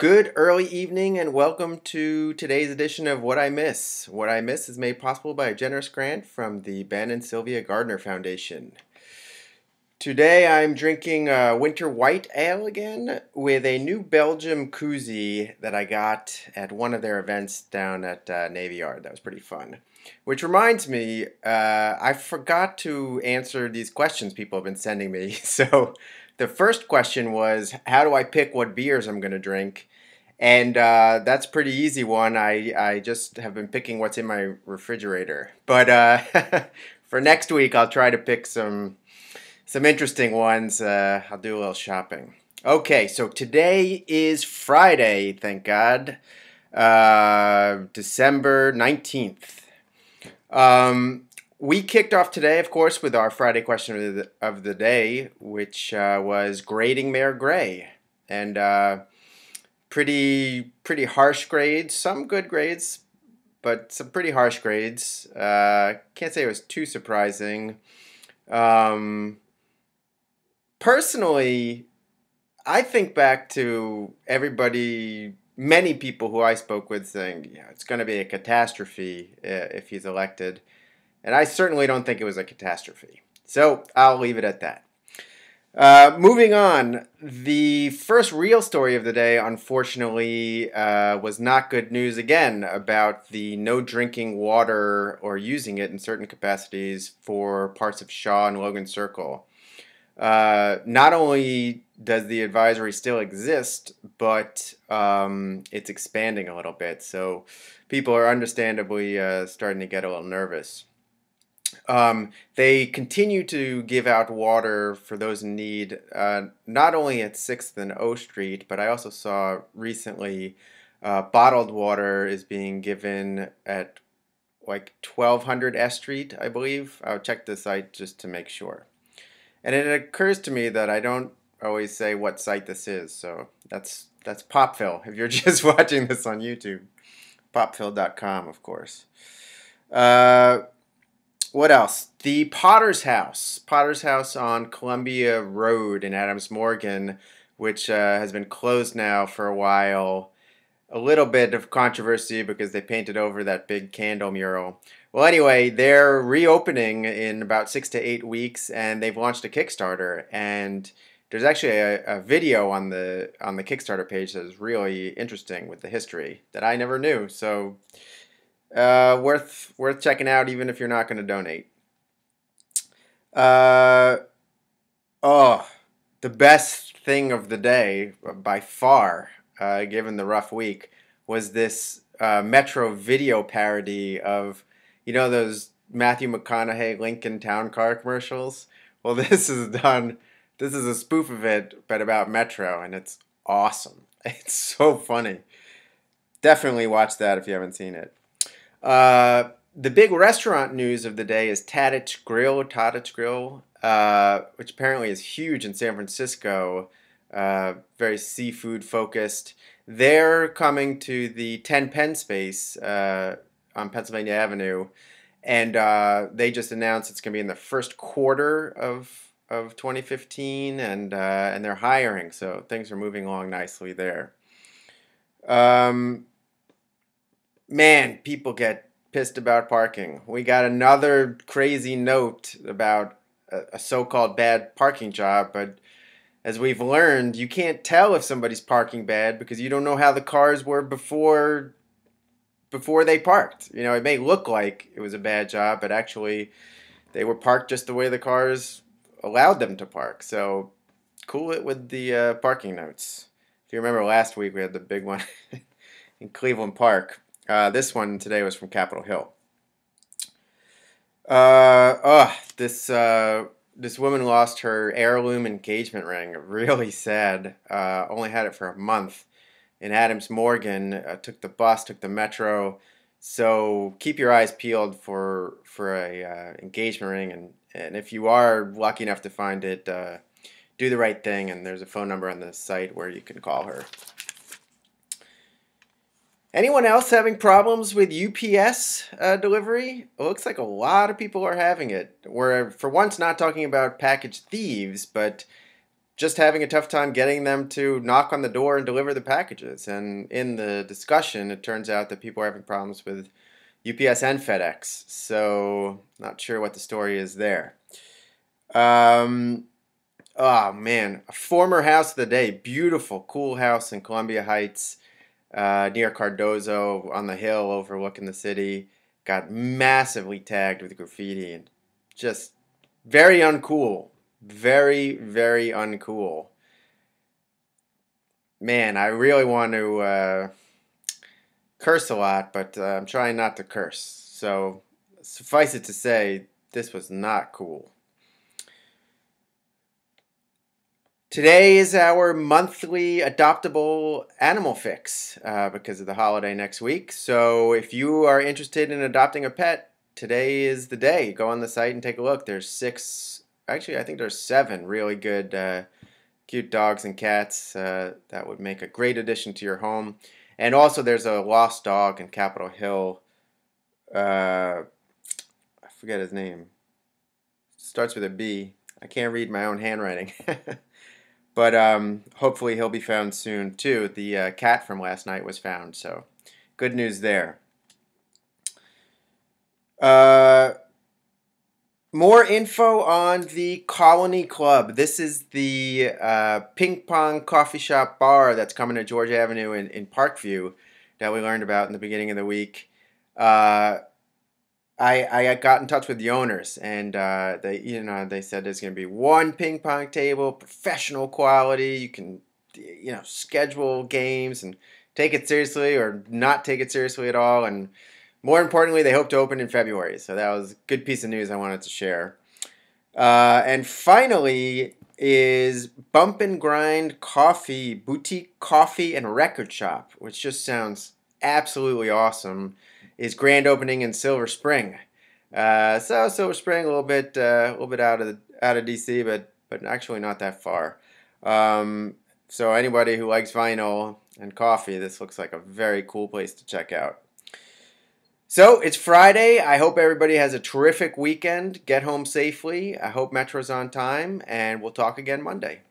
Good early evening and welcome to today's edition of What I Miss. What I Miss is made possible by a generous grant from the Ben and Sylvia Gardner Foundation. Today I'm drinking winter white ale again with a new Belgium koozie that I got at one of their events down at Navy Yard. That was pretty fun. Which reminds me, I forgot to answer these questions people have been sending me. So the first question was, how do I pick what beers I'm going to drink? And that's a pretty easy one. I just have been picking what's in my refrigerator. But for next week, I'll try to pick some interesting ones. I'll do a little shopping. Okay, so today is Friday, thank God, December 19th. We kicked off today, of course, with our Friday question of the day, which was grading Mayor Gray. And pretty harsh grades, some good grades, but some pretty harsh grades. Can't say it was too surprising. Personally, I think back to many people who I spoke with saying, yeah, it's going to be a catastrophe if he's elected. And I certainly don't think it was a catastrophe. So I'll leave it at that. Moving on, the first real story of the day, unfortunately, was not good news again about the no drinking water or using it in certain capacities for parts of Shaw and Logan Circle. Not only does the advisory still exist, but it's expanding a little bit. So people are understandably starting to get a little nervous. They continue to give out water for those in need, not only at 6th and O Street, but I also saw recently bottled water is being given at like 1200 S Street, I believe. I'll check the site just to make sure. And it occurs to me that I don't always say what site this is, so that's Popville. If you're just watching this on YouTube, popville.com, of course. What else? The Potter's House on Columbia Road in Adams Morgan, which has been closed now for a while. A little bit of controversy because they painted over that big candle mural. Well, anyway, they're reopening in about 6 to 8 weeks, and they've launched a Kickstarter. And there's actually a video on the Kickstarter page that is really interesting with the history that I never knew. So worth checking out, even if you're not going to donate. The best thing of the day by far, given the rough week, was this Metro video parody of, you know, those Matthew McConaughey Lincoln Town Car commercials? Well, this is a spoof of it, but about Metro, and it's awesome. It's so funny. Definitely watch that if you haven't seen it. The big restaurant news of the day is Tadich Grill, which apparently is huge in San Francisco, very seafood focused. They're coming to the 10 Penn space on Pennsylvania Avenue, and they just announced it's going to be in the first quarter of 2015, and they're hiring, so things are moving along nicely there. Man, people get pissed about parking. We got another crazy note about a so-called bad parking job, but as we've learned, you can't tell if somebody's parking bad because you don't know how the cars were before they parked. You know, it may look like it was a bad job, but actually they were parked just the way the cars allowed them to park. So cool it with the parking notes. If you remember last week, we had the big one in Cleveland Park. This one today was from Capitol Hill. This woman lost her heirloom engagement ring. Really sad. Only had it for a month. In Adams Morgan, took the bus, took the metro. So keep your eyes peeled for a engagement ring, and if you are lucky enough to find it, do the right thing. And there's a phone number on the site where you can call her. Anyone else having problems with UPS delivery? It looks like a lot of people are having it. We're, for once, not talking about package thieves, but just having a tough time getting them to knock on the door and deliver the packages. And in the discussion, it turns out that people are having problems with UPS and FedEx. So, not sure what the story is there. Um, oh man, a former house of the day, beautiful, cool house in Columbia Heights, near Cardozo on the hill overlooking the city. Got massively tagged with graffiti and just very uncool. Very, very uncool. Man, I really want to curse a lot, but I'm trying not to curse. So, suffice it to say, this was not cool. Today is our monthly adoptable animal fix because of the holiday next week. So, if you are interested in adopting a pet, today is the day. Go on the site and take a look. There's actually, I think there's 7 really good, cute dogs and cats that would make a great addition to your home. And also, there's a lost dog in Capitol Hill. I forget his name. Starts with a B. I can't read my own handwriting. But hopefully he'll be found soon too. The cat from last night was found, so good news there. More info on the Colony Club. This is the ping pong coffee shop bar that's coming to George Avenue in Parkview that we learned about in the beginning of the week. I got in touch with the owners, and they said there's going to be 1 ping pong table, professional quality. You can schedule games and take it seriously or not take it seriously at all. And more importantly, they hope to open in February. So that was a good piece of news I wanted to share. And finally is Bump and Grind Coffee, boutique coffee and record shop, which just sounds absolutely awesome, is grand opening in Silver Spring. So Silver Spring, a little bit out of DC, but actually not that far. So anybody who likes vinyl and coffee, this looks like a very cool place to check out. So it's Friday. I hope everybody has a terrific weekend. Get home safely. I hope Metro's on time, and we'll talk again Monday.